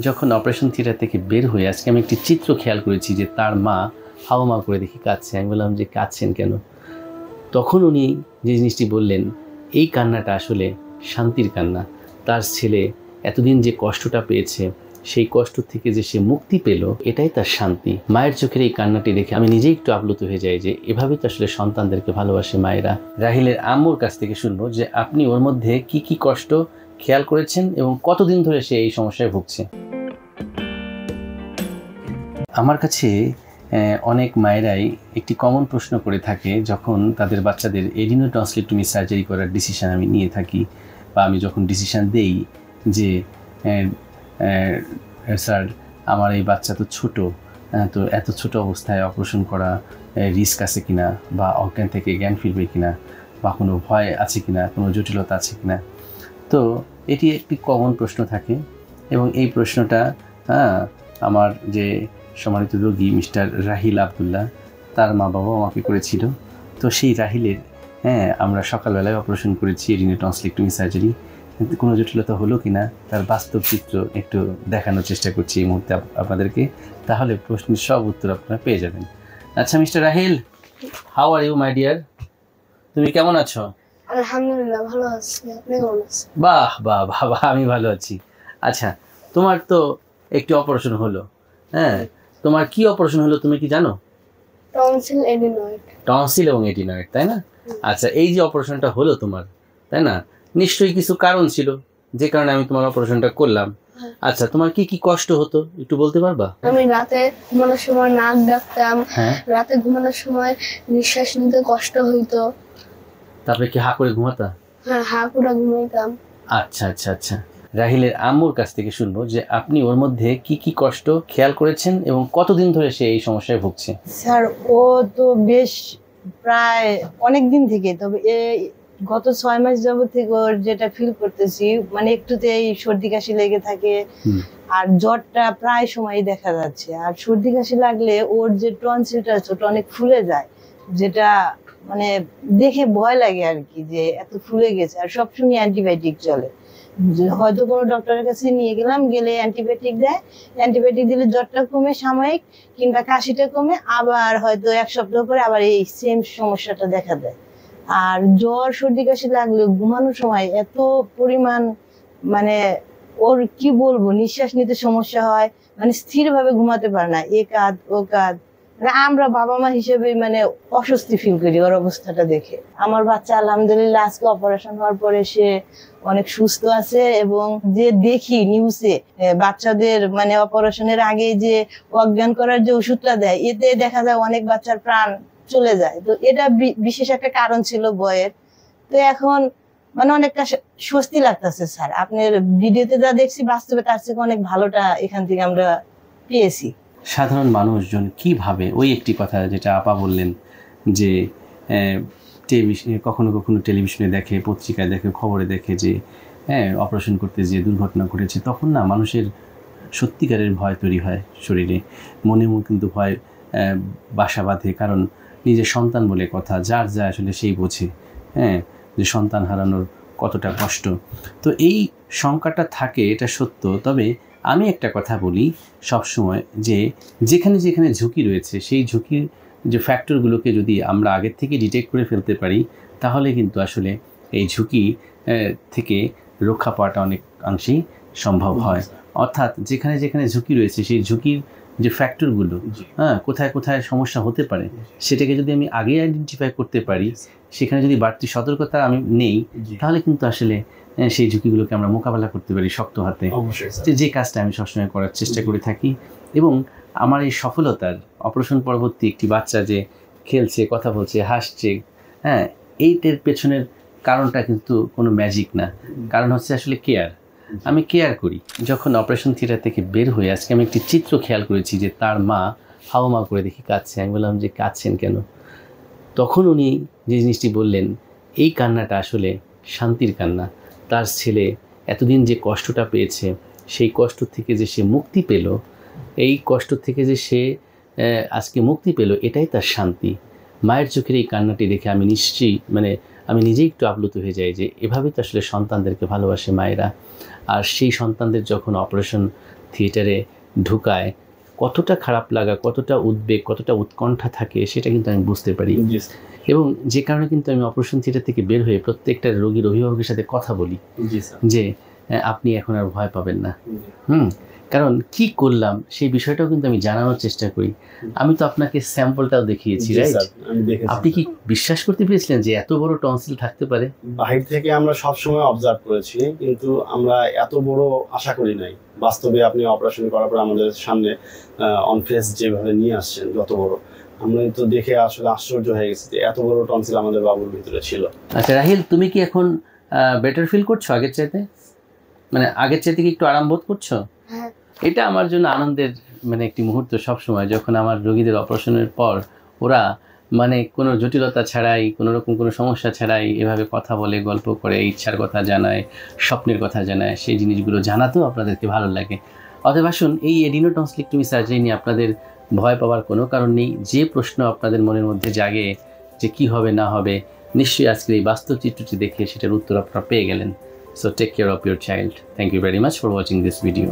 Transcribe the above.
যখন operation theatre থেকে বের হয়ে আজকে আমি একটি চিত্র খেয়াল করেছি যে তার মা হাওয়া করে দেখি কাঁদছে। আমি বললাম যে কাঁদছেন কেন? তখন উনি যে জিনিসটি বললেন, এই কান্নাটা আসলে শান্তির কান্না। তার ছেলে এতদিন যে কষ্টটা পেয়েছে সেই কষ্ট থেকে যে সে মুক্তি পেল, এটাই তার শান্তি। মায়ের চোখের এই কান্নাটি দেখে আমি নিজেই একটু আপ্লুত হয়ে যাই যে এভাবেই তো আসলে সন্তানদেরকে ভালোবাসে মায়েরা। রাহিলের আম্মুর কাছ থেকে শুনবো যে আপনি ওর মধ্যে কি কি কষ্ট খেয়াল করেছেন এবং কতদিন ধরে সে এই সমস্যায় ভুগছে। আমার কাছে অনেক মায়েরাই একটি কমন প্রশ্ন করে থাকে যখন তাদের বাচ্চাদের এডিনোটনসিলেক্টমি সার্জারি করার ডিসিশন আমি নিয়ে থাকি, বা আমি যখন ডিসিশন দেই যে স্যার আমার এই বাচ্চা তো ছোট, তো এত ছোট অবস্থায় অপারেশন করা রিস্ক আছে কিনা, বা অজ্ঞান থেকে জ্ঞান ফিরবে কিনা, বা কোনো ভয় আছে কিনা, কোনো জটিলতা আছে কিনা। তো এটি একটি কমন প্রশ্ন থাকে এবং এই প্রশ্নটা আমার যে সম্মানিত রোগী মিস্টার রাহিল আবদুল্লাহ, তার মা বাবাও আমাকে করেছিল। তো সেই রাহিলের আমরা সকালবেলায় অপারেশন করেছি এডিনোটনসিলেক্টমি সার্জারি, কিন্তু কোনো জটিলতা হলো কিনা তার বাস্তব চিত্র একটু দেখানোর চেষ্টা করছি এই মুহূর্তে আপনাদেরকে, তাহলে প্রশ্নের সব উত্তর আপনারা পেয়ে যাবেন। আচ্ছা mister Rahil, how are you my dear? তুমি কেমন আছো? আলহামদুলিল্লাহ ভালো আছি, আপনি কেমন আছেন? বাহ বাহ বাহ, আমি ভালো আছি। আচ্ছা, তোমার তো একটি অপারেশন হলো, তোমার কি অপারেশন হলো তুমি কি জানো? Tonsil adenoid. টনসিল এবং এডিনয়েড, তাই না? আচ্ছা, এই যে অপারেশনটা হলো তোমার, তাই না, নিশ্চয়ই কিছু কারণ ছিল যে কারণে আমি তোমার অপারেশনটা করলাম। আচ্ছা, তোমার কি কি কষ্ট হতো একটু বলতে পারবা? আমি রাতে ঘুমানোর সময় নাক ডাকতাম, রাতে ঘুমানোর সময় নিঃশ্বাস নিতে কষ্ট হইতো। তারপরে কি হা করে ঘুমাতা? হ্যাঁ, হা করে ঘুমাইতাম। আচ্ছা আচ্ছা আচ্ছা, রাহিলের আম্মুর কাছ থেকে শুনবো যে আপনি ওর মধ্যে কি কি কষ্ট খেয়াল করেছেন এবং কতদিন ধরে সে এই সমস্যায় ভুগছে। স্যার ও তো বেশ প্রায় অনেক দিন থেকে, তবে গত 6 মাস যাবত থেকে ওর যেটা ফিল করতেছি, মানে একটুতেই সর্দি কাশি লেগে থাকে আর জ্বরটা প্রায় সময়ই দেখা যাচ্ছে। আর সর্দি কাশি লাগলে ওর যে টনসিলটা আছে ওটা অনেক ফুলে যায়, যেটা মানে দেখে ভয় লাগে আর কি, যে এত ফুলে গেছে। আর সবসময় অ্যান্টিবায়োটিক চলে, হয়তো কোনো ডক্টরের কাছে নিয়ে গেলে অ্যান্টিবায়োটিক দেয়, অ্যান্টিবায়োটিক দিলে জ্বরটা কমে সাময়িক, কিংবা কাশিটা কমে, আবার হয়তো 1 সপ্তাহ পরে আবার এই সেম সমস্যাটা দেখা দেয়। আর জ্বর সর্দি কাশি লাগলে ঘুমানোর সময় এত পরিমাণ, মানে ওর কি বলবো, নিঃশ্বাস নিতে সমস্যা হয়, মানে স্থিরভাবে ঘুমাতে পারে না, এ কাঁদ ও কাঁদ। আমরা বাবা মা হিসেবে মানে অস্বস্তি ফিল করি ওর অবস্থাটা দেখে। আমার বাচ্চা আলহামদুলিল্লাহ আজকে অপারেশন হওয়ার পরে সে অনেক সুস্থ আছে, এবং যে দেখি নিউজে বাচ্চাদের মানে অপারেশনের আগে যে অজ্ঞান করার যে ওষুধটা দেয়, এতে দেখা যায় অনেক বাচ্চার প্রাণ চলে যায়। তো এটা বিশেষ একটা কারণ ছিল বয়ের। তো এখন মানে অনেকটা স্বস্তি লাগতেছে স্যার, আপনার ভিডিওতে যা দেখছি বাস্তবে তার থেকে অনেক ভালোটা এখান থেকে আমরা পেয়েছি। সাধারণ মানুষজন কিভাবে, ওই একটি কথা যেটা আপা বললেন যে কখনো কখনো টেলিভিশনে দেখে, পত্রিকায় দেখে, খবরে দেখে যে অপারেশন করতে যে দুর্ঘটনা ঘটেছে, তখন না মানুষের সত্যিকারের ভয় তৈরি হয় শরীরে, মনেও কিন্তু ভয় বাসা বাঁধে। কারণ নিজের সন্তান বলে কথা, যার যা আসলে সেই বোঝে যে সন্তান হারানোর কতটা কষ্ট। তো এই শঙ্কাটা থাকে, এটা সত্য। তবে আমি একটা কথা বলি সবসময়, যে যেখানে যেখানে ঝুঁকি রয়েছে সেই ঝুঁকির যে ফ্যাক্টরগুলোকে যদি আমরা আগের থেকে ডিটেক্ট করে ফেলতে পারি, তাহলে কিন্তু আসলে এই ঝুঁকি থেকে রক্ষা পাওয়াটা অনেকাংশেই সম্ভব হয়। অর্থাৎ যেখানে যেখানে ঝুঁকি রয়েছে সেই ঝুঁকির যে ফ্যাক্টরগুলো, কোথায় কোথায় সমস্যা হতে পারে, সেটাকে যদি আমি আগে আইডেন্টিফাই করতে পারি, সেখানে যদি বাড়তি সতর্কতা আমি নেই, তাহলে কিন্তু আসলে সেই ঝুঁকিগুলোকে আমরা মোকাবেলা করতে পারি শক্ত হাতে। যে কাজটা আমি সবসময় করার চেষ্টা করে থাকি। এবং আমার এই সফলতার অপারেশন পরবর্তী একটি বাচ্চা যে খেলছে, কথা বলছে, হাসছে, এইটার পেছনের কারণটা কিন্তু কোনো ম্যাজিক না, কারণ হচ্ছে আসলে কেয়ার। আমি কেয়ার করি। যখন অপারেশন থিয়েটার থেকে বের হয়ে আজকে আমি একটি চিত্র খেয়াল করেছি যে তার মা হাওয়া করে দেখি কাঁদছে। আমি বললাম যে কাঁদছেন কেন? তখন উনি যে জিনিসটি বললেন, এই কান্নাটা আসলে শান্তির কান্না। তার ছেলে এতদিন যে কষ্টটা পেয়েছে সেই কষ্ট থেকে যে সে মুক্তি পেল, এই কষ্ট থেকে যে সে আজকে মুক্তি পেল, এটাই তার শান্তি। মায়ের চোখের এই কান্নাটি দেখে আমি নিশ্চয়ই আমি নিজেই একটু আপ্লুত হয়ে যাই যে এভাবেই তো আসলে সন্তানদেরকে ভালোবাসে মায়েরা। আর সেই সন্তানদের যখন অপারেশন থিয়েটারে ঢুকায় কতটা খারাপ লাগা, কতটা উদ্বেগ, কতটা উৎকণ্ঠা থাকে সেটা কিন্তু আমি বুঝতে পারি। এবং যে কারণে কিন্তু আমি অপারেশন থিয়েটার থেকে বের হয়ে প্রত্যেকটা রোগীর অভিভাবকের সাথে কথা বলি যে আপনি এখন আর ভয় পাবেন না। কারণ কি করলাম সেই বিষয়টাও কিন্তু আমি জানানোর চেষ্টা করি। আমি তো আপনাকে স্যাম্পলটাও দেখিয়েছি, রাইট? আপনি কি বিশ্বাস করতে পেরেছিলেন যে এত বড় টনসিল থাকতে পারে? বাহির থেকে আমরা সবসময় অবজার্ভ করেছি, কিন্তু আমরা এত বড় আশা করি নাই। বাস্তবে আপনি অপারেশন করার পর আমাদের সামনে অন ফেস যেভাবে নিয়ে আসছেন, যত বড়, আমরা তো দেখে আসলে আশ্চর্য হয়ে গেছি যে এত বড় টনসিল আমাদের বাবুর ভিতরে ছিল। আচ্ছা রাহিল, তুমি কি এখন বেটার ফিল করছো আগের চাইতে? মানে আগের চাইতে কি একটু আরাম বোধ করছো? এটা আমার জন্য আনন্দের একটি মুহূর্ত সবসময়, যখন আমার রোগীদের অপারেশনের পর ওরা কোনো জটিলতা ছাড়াই, কোনো রকম কোনো সমস্যা ছাড়াই এভাবে কথা বলে, গল্প করে, ইচ্ছার কথা জানায়, স্বপ্নের কথা জানায়। সেই জিনিসগুলো জানাতেও আপনাদেরকে ভালো লাগে। অতএব আসুন, এই এডিনোটনসিলেক্টমি সার্জারি নিয়ে আপনাদের ভয় পাওয়ার কোনো কারণ নেই। যে প্রশ্ন আপনাদের মনের মধ্যে জাগে যে কি হবে না হবে, নিশ্চয়ই আজকের এই বাস্তব চিত্রটি দেখে সেটার উত্তর আপনারা পেয়ে গেলেন। So take care of your child. Thank you very much for watching this video.